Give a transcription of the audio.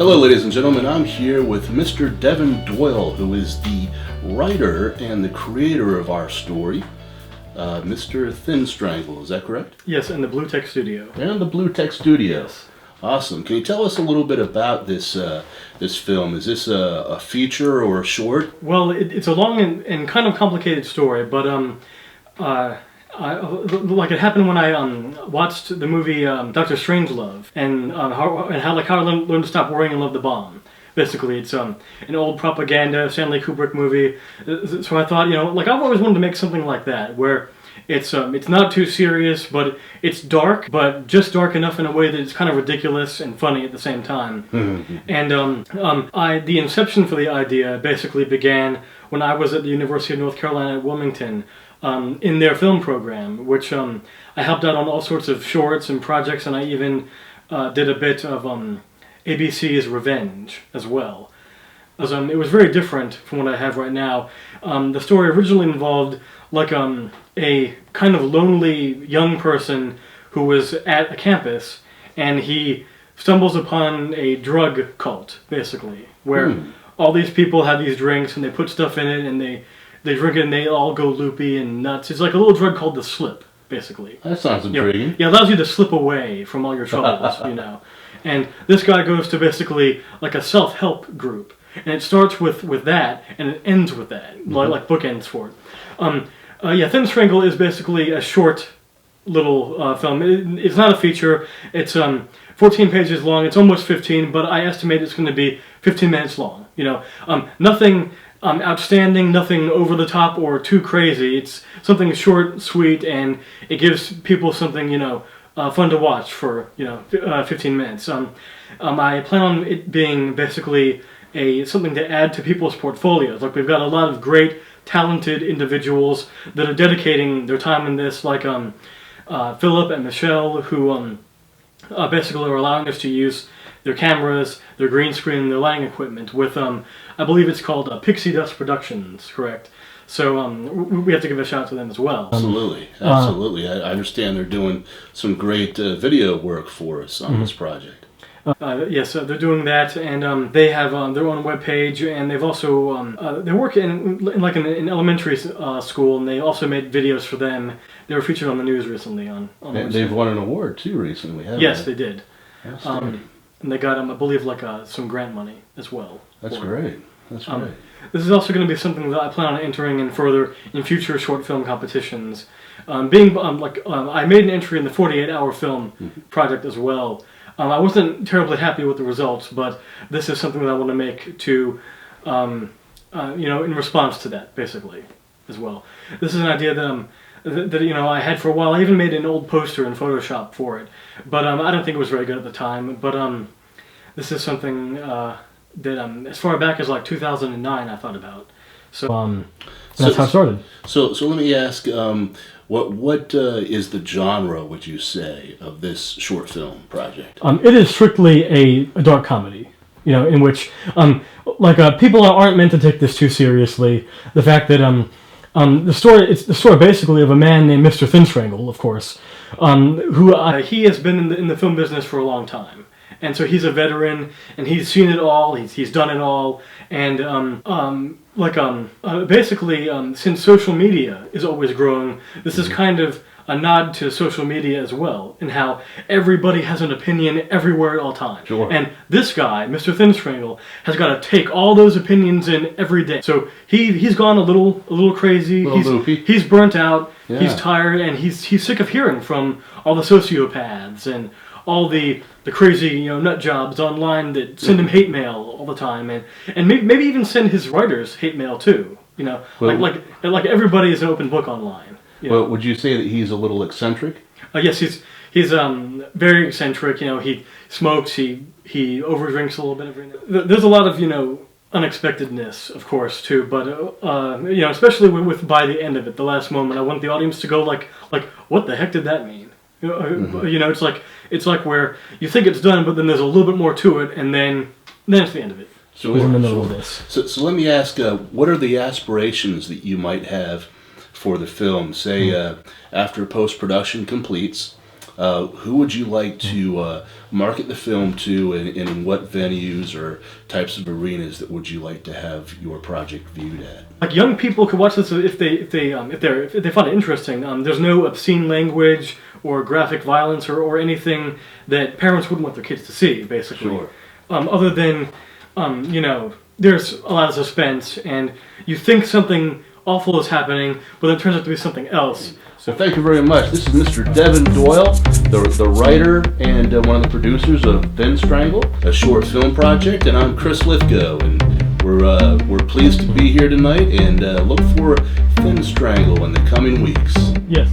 Hello, ladies and gentlemen. I'm here with Mr. Devin Doyle, who is the writer and the creator of our story, Mr.Thinstrangle. Is that correct? Yes, in the Blue Tech Studio. And the Blue Tech Studio. Yes. Awesome. Can you tell us a little bit about this this film? Is this a feature or a short? Well, it's a long and kind of complicated story, but like it happened when I watched the movie Dr. Strangelove, and how I learned to stop worrying and love the bomb. Basically, it's an old propaganda Stanley Kubrick movie. So I thought, like I've always wanted to make something like that, where it's not too serious, but it's dark, but just dark enough in a way that it's kind of ridiculous and funny at the same time. And the inception for the idea basically began when I was at the University of North Carolina at Wilmington, in their film program, which I helped out on all sorts of shorts and projects, and I even did a bit of ABC's Revenge as well. It was very different from what I have right now. The story originally involved like a kind of lonely young person who was at a campus, and he stumbles upon a drug cult, basically, where all these people have these drinks and they put stuff in it and they drink it and they all go loopy and nuts. It's like a little drug called the slip, basically. That sounds intriguing. Yeah, it allows you to slip away from all your troubles, And this guy goes to basically like a self-help group. And it starts with that, and it ends with that, like bookends for it. Thinstrangle is basically a short little film. It's not a feature. It's 14 pages long. It's almost 15, but I estimate it's going to be 15 minutes long. Nothing outstanding, nothing over the top or too crazy. It's something short, sweet, and it gives people something fun to watch for 15 minutes. I plan on it being basically something to add to people's portfolios. Like, we've got a lot of great, talented individuals that are dedicating their time in this, like Philip and Michelle, who basically are allowing us to use their cameras, their green screen, their lighting equipment with, I believe it's called Pixie Dust Productions, correct? So we have to give a shout out to them as well. Absolutely, absolutely. I understand they're doing some great video work for us on this project. Yes, they're doing that, and they have their own webpage, and they've also they work in elementary school, and they also made videos for them. They were featured on the news recently on They've won an award too recently, haven't Yes, they? they did. And they got I believe some grant money as well. That's great. That's great. This is also going to be something that I plan on entering in further in future short film competitions. I made an entry in the 48-hour film project as well. I wasn't terribly happy with the results, but this is something that I want to make to, in response to that, basically, as well. This is an idea that I had for a while. I even made an old poster in Photoshop for it, but I don't think it was very good at the time. But this is something that as far back as like 2009 I thought about. So that's how it started. So let me ask, what is the genre, would you say, of this short film project? It is strictly a dark comedy, in which people aren't meant to take this too seriously. The fact that it's the story basically of a man named Mr.Thinstrangle, of course, who he has been in the film business for a long time. And so he's a veteran, and he's seen it all, he's done it all, and basically, since social media is always growing, this is kind of a nod to social media as well, and how everybody has an opinion everywhere at all times. Sure. And this guy, Mr. Thinstrangle, has got to take all those opinions in every day. So he's gone a little crazy. He's burnt out. Yeah. He's tired, and he's sick of hearing from all the sociopaths and all the crazy nut jobs online that send him hate mail all the time, and maybe even send his writers hate mail too. Like everybody is an open book online. Well, would you say that he's a little eccentric? Yes, he's very eccentric. He smokes. He overdrinks a little bit every now. There's a lot of unexpectedness, of course, too. But especially with by the end of it, the last moment, I want the audience to go like what the heck did that mean? It's like where you think it's done, but then there's a little bit more to it, and then it's the end of it. So we're in the middle of this. So let me ask, what are the aspirations that you might have for the film? Say after post-production completes, who would you like to market the film to, and in what venues or types of arenas that would you like to have your project viewed at? Like, young people could watch this if they find it interesting. There's no obscene language or graphic violence or anything that parents wouldn't want their kids to see, basically. Sure. Other than, there's a lot of suspense, and you think something awful is happening, but then it turns out to be something else. So thank you very much. This is Mr. Devin Doyle, the writer and one of the producers of Thinstrangle, a short film project, and I'm Chris Lithgow, and we're pleased to be here tonight, and look for Thinstrangle in the coming weeks. Yes.